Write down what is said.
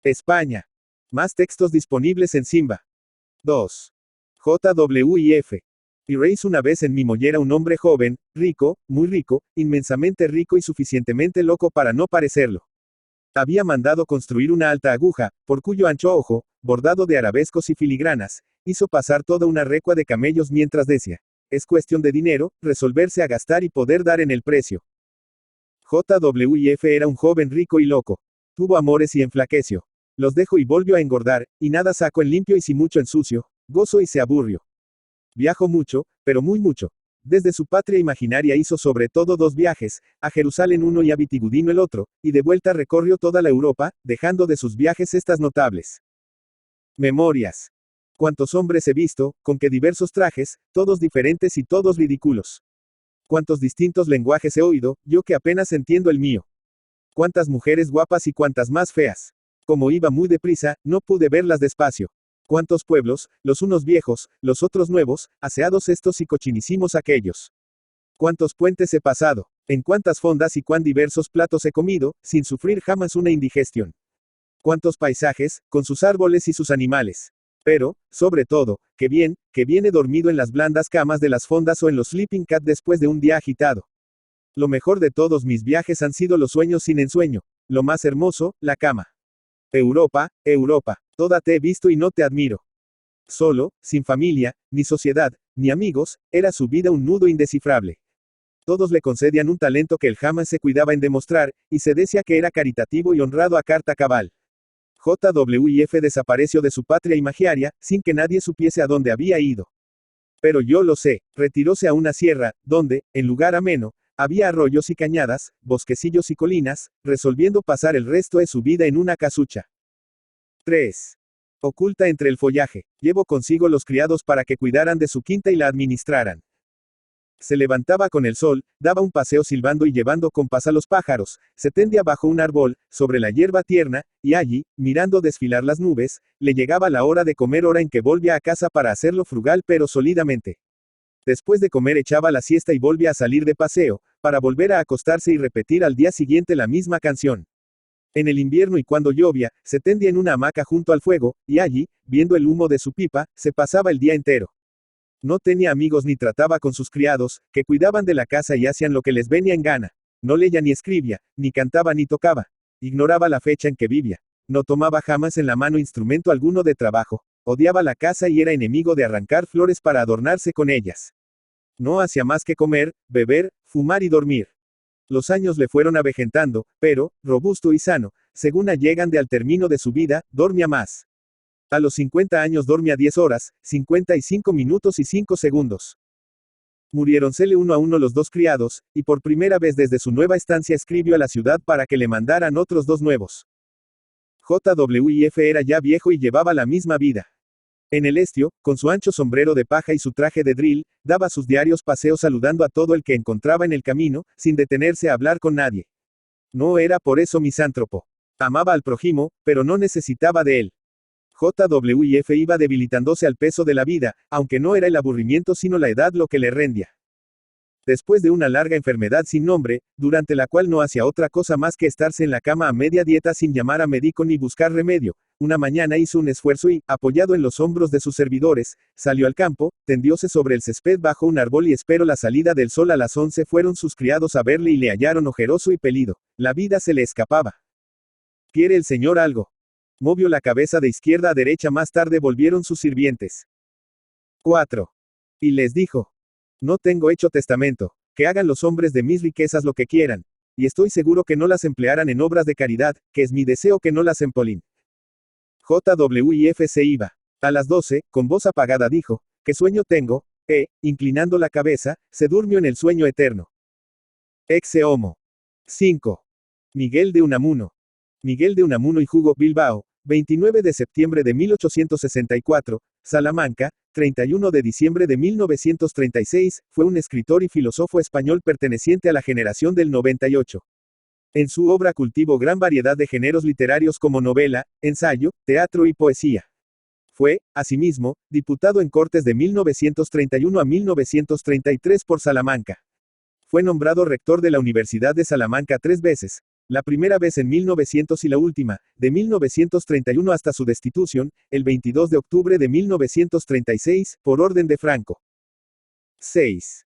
España. Más textos disponibles en Simba. 2. JWIF. Iréis una vez en mi mollera un hombre joven, rico, muy rico, inmensamente rico y suficientemente loco para no parecerlo. Había mandado construir una alta aguja, por cuyo ancho ojo, bordado de arabescos y filigranas, hizo pasar toda una recua de camellos mientras decía: es cuestión de dinero, resolverse a gastar y poder dar en el precio. JWIF era un joven rico y loco. Tuvo amores y enflaqueció. Los dejó y volvió a engordar, y nada sacó en limpio y si mucho en sucio, gozo y se aburrió. Viajó mucho, pero muy mucho. Desde su patria imaginaria hizo sobre todo 2 viajes, a Jerusalén uno y a Vitigudino el otro, y de vuelta recorrió toda la Europa, dejando de sus viajes estas notables memorias. Cuántos hombres he visto, con qué diversos trajes, todos diferentes y todos ridículos. Cuántos distintos lenguajes he oído, yo que apenas entiendo el mío. Cuántas mujeres guapas y cuántas más feas. Como iba muy deprisa, no pude verlas despacio. Cuántos pueblos, los unos viejos, los otros nuevos, aseados estos y cochinísimos aquellos. Cuántos puentes he pasado, en cuántas fondas y cuán diversos platos he comido, sin sufrir jamás una indigestión. Cuántos paisajes, con sus árboles y sus animales. Pero, sobre todo, que viene dormido en las blandas camas de las fondas o en los sleeping cat después de un día agitado. Lo mejor de todos mis viajes han sido los sueños sin ensueño. Lo más hermoso, la cama. Europa, Europa, toda te he visto y no te admiro. Solo, sin familia, ni sociedad, ni amigos, era su vida un nudo indescifrable. Todos le concedían un talento que él jamás se cuidaba en demostrar, y se decía que era caritativo y honrado a carta cabal. JWIF desapareció de su patria imagiaria, sin que nadie supiese a dónde había ido. Pero yo lo sé, retiróse a una sierra, donde, en lugar ameno, había arroyos y cañadas, bosquecillos y colinas, resolviendo pasar el resto de su vida en una casucha. 3. Oculta entre el follaje, llevó consigo los criados para que cuidaran de su quinta y la administraran. Se levantaba con el sol, daba un paseo silbando y llevando compás a los pájaros, se tendía bajo un árbol, sobre la hierba tierna, y allí, mirando desfilar las nubes, le llegaba la hora de comer, hora en que volvía a casa para hacerlo frugal pero sólidamente. Después de comer echaba la siesta y volvía a salir de paseo, para volver a acostarse y repetir al día siguiente la misma canción. En el invierno y cuando llovía, se tendía en una hamaca junto al fuego, y allí, viendo el humo de su pipa, se pasaba el día entero. No tenía amigos ni trataba con sus criados, que cuidaban de la casa y hacían lo que les venía en gana. No leía ni escribía, ni cantaba ni tocaba. Ignoraba la fecha en que vivía. No tomaba jamás en la mano instrumento alguno de trabajo. Odiaba la casa y era enemigo de arrancar flores para adornarse con ellas. No hacía más que comer, beber, fumar y dormir. Los años le fueron avejentando, pero, robusto y sano, según llegan al término de su vida, dormía más. A los 50 años dormía 10 horas, 55 minutos y 5 segundos. Muriéronsele uno a uno los 2 criados, y por primera vez desde su nueva estancia escribió a la ciudad para que le mandaran otros 2 nuevos. JWIF era ya viejo y llevaba la misma vida. En el estio, con su ancho sombrero de paja y su traje de drill, daba sus diarios paseos saludando a todo el que encontraba en el camino, sin detenerse a hablar con nadie. No era por eso misántropo. Amaba al prójimo, pero no necesitaba de él. JWIF iba debilitándose al peso de la vida, aunque no era el aburrimiento sino la edad lo que le rendía. Después de una larga enfermedad sin nombre, durante la cual no hacía otra cosa más que estarse en la cama a media dieta sin llamar a médico ni buscar remedio, una mañana hizo un esfuerzo y, apoyado en los hombros de sus servidores, salió al campo, tendióse sobre el césped bajo un árbol y esperó la salida del sol. A las 11 fueron sus criados a verle y le hallaron ojeroso y pelido. La vida se le escapaba. ¿Quiere el señor algo? Movió la cabeza de izquierda a derecha. Más tarde volvieron sus sirvientes. 4. Y les dijo: no tengo hecho testamento, que hagan los hombres de mis riquezas lo que quieran, y estoy seguro que no las emplearán en obras de caridad, que es mi deseo que no las empolín. JWIF se iba. A las 12, con voz apagada dijo: ¿qué sueño tengo? Inclinando la cabeza, se durmió en el sueño eterno. Exe homo. 5. Miguel de Unamuno. Miguel de Unamuno y Hugo Bilbao, 29 de septiembre de 1864, Salamanca, 31 de diciembre de 1936, fue un escritor y filósofo español perteneciente a la generación del 98. En su obra cultivó gran variedad de géneros literarios como novela, ensayo, teatro y poesía. Fue, asimismo, diputado en Cortes de 1931 a 1933 por Salamanca. Fue nombrado rector de la Universidad de Salamanca 3 veces. La primera vez en 1900 y la última, de 1931 hasta su destitución, el 22 de octubre de 1936, por orden de Franco. 6.